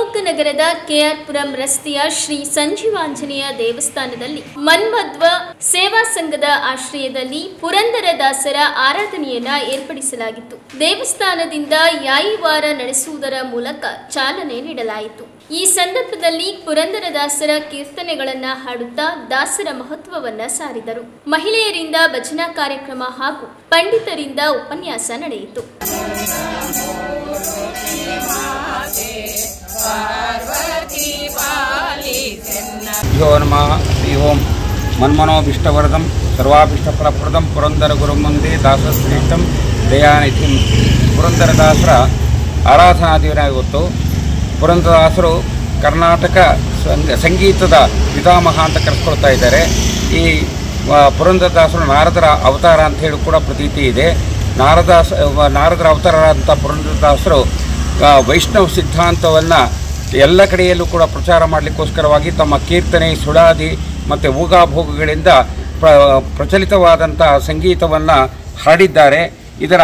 ಶಿವಮೊಗ್ಗ ನಗರದ ಕೆಆರ್ಪುರಂ ರಸ್ತೆಯ ಶ್ರೀ ಸಂಜೀವಾಂಜನೇಯ ದೇವಸ್ಥಾನದಲ್ಲಿ ಮನ್ಮಧ್ವ ಸೇವಾ ಸಂಘದ ಆಶ್ರಯದಲ್ಲಿ ಪುರಂದರದಾಸರ ಆರಾಧನೆಯನ್ನ ಏರ್ಪಡಿಸಲಾಗಿತ್ತು. ದೇವಸ್ಥಾನದಿಂದ ಯಾಯಿವಾರ ನಡೆಸುವುದರ ಮೂಲಕ ಚಾಲನೆ ನೀಡಲಾಯಿತು. ಈ ಸಂದರ್ಭದಲ್ಲಿ ಪುರಂದರದಾಸರ ಕೀರ್ತನೆಗಳನ್ನ ಹಾಡುತ್ತಾ ದಾಸರ ಮಹತ್ವವನ್ನ ಸಾರಿದರು. ಮಹಿಳೆಯರಿಂದ ಭಜನಾ ಕಾರ್ಯಕ್ರಮ ಹಾಗೂ ಪಂಡಿತರಿಂದ ಉಪನ್ಯಾಸ ನಡೆಯಿತು. ಓಂ ಮನ್ಮನೋಭಿಷ್ಟವರದಂ ಸರ್ವಾಭಿಷ್ಟಫಲಪ್ರದಂ ಪುರಂದರ ಗುರುಮಂದೇ ದಾಸಶ್ರೇಷ್ಠಂ ದಯಾನಿಧಿಂ. ಪುರಂದರದಾಸರ ಆರಾಧನಾ ದಿನ ಇವತ್ತು. ಪುರಂದರದಾಸರು ಕರ್ನಾಟಕ ಸಂಗೀತದ ಪಿತಾಮಹ ಅಂತ ಕರೆಸ್ಕೊಳ್ತಾ ಇದ್ದಾರೆ. ಈ ಪುರಂದರದಾಸರು ನಾರದರ ಅವತಾರ ಅಂತ ಹೇಳಿ ಕೂಡ ಪ್ರತೀತಿ ಇದೆ. ನಾರದರ ಅವತಾರರಾದಂಥ ಪುರಂದರದಾಸರು ವೈಷ್ಣವ ಸಿದ್ಧಾಂತವನ್ನು ಎಲ್ಲ ಕಡೆಯಲ್ಲೂ ಕೂಡ ಪ್ರಚಾರ ಮಾಡಲಿಕ್ಕೋಸ್ಕರವಾಗಿ ತಮ್ಮ ಕೀರ್ತನೆ, ಸುಳಾದಿ ಮತ್ತು ಊಗಾಭೋಗಗಳಿಂದ ಪ್ರಚಲಿತವಾದಂಥ ಸಂಗೀತವನ್ನು ಹಾಡಿದ್ದಾರೆ. ಇದರ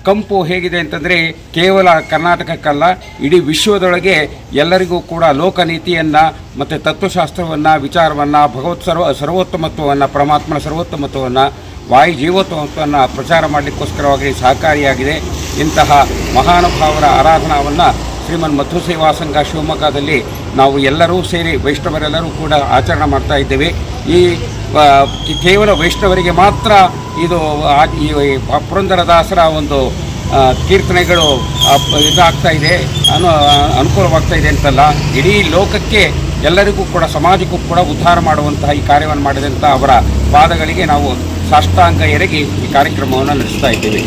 ಕಂಪು ಹೇಗಿದೆ ಅಂತಂದರೆ ಕೇವಲ ಕರ್ನಾಟಕಕ್ಕಲ್ಲ, ಇಡೀ ವಿಶ್ವದೊಳಗೆ ಎಲ್ಲರಿಗೂ ಕೂಡ ಲೋಕನೀತಿಯನ್ನು ಮತ್ತು ತತ್ವಶಾಸ್ತ್ರವನ್ನು, ವಿಚಾರವನ್ನು, ಭಗವತ್ ಸರ್ವೋತ್ತಮತ್ವವನ್ನು, ಪರಮಾತ್ಮನ ಸರ್ವೋತ್ತಮತ್ವವನ್ನು, ವಾಯು ಜೀವೋತ್ತಮತ್ವವನ್ನು ಪ್ರಚಾರ ಮಾಡಲಿಕ್ಕೋಸ್ಕರವಾಗಿ ಸಹಕಾರಿಯಾಗಿದೆ. ಇಂತಹ ಮಹಾನುಭಾವರ ಆರಾಧನಾವನ್ನು ಶ್ರೀಮನ್ ಮಧ್ವ ಸೇವಾ ಸಂಘ ಶಿವಮೊಗ್ಗದಲ್ಲಿ ನಾವು ಎಲ್ಲರೂ ಸೇರಿ ವೈಷ್ಣವರೆಲ್ಲರೂ ಕೂಡ ಆಚರಣೆ ಮಾಡ್ತಾ ಇದ್ದೇವೆ. ಈ ಕೇವಲ ವೈಷ್ಣವರಿಗೆ ಮಾತ್ರ ಇದು ಈ ಪುರಂದರದಾಸರ ಒಂದು ಕೀರ್ತನೆಗಳು ಇದಾಗ್ತಾ ಇದೆ, ಅನುಕೂಲವಾಗ್ತಾ ಇದೆ ಅಂತಲ್ಲ, ಇಡೀ ಲೋಕಕ್ಕೆ ಎಲ್ಲರಿಗೂ ಕೂಡ ಸಮಾಜಕ್ಕೂ ಕೂಡ ಉದ್ಧಾರ ಮಾಡುವಂತಹ ಈ ಕಾರ್ಯವನ್ನು ಮಾಡಿದಂಥ ಅವರ ಪಾದಗಳಿಗೆ ನಾವು ಸಾಷ್ಟಾಂಗ ಎರಗಿ ಈ ಕಾರ್ಯಕ್ರಮವನ್ನು ನಡೆಸ್ತಾ ಇದ್ದೇವೆ.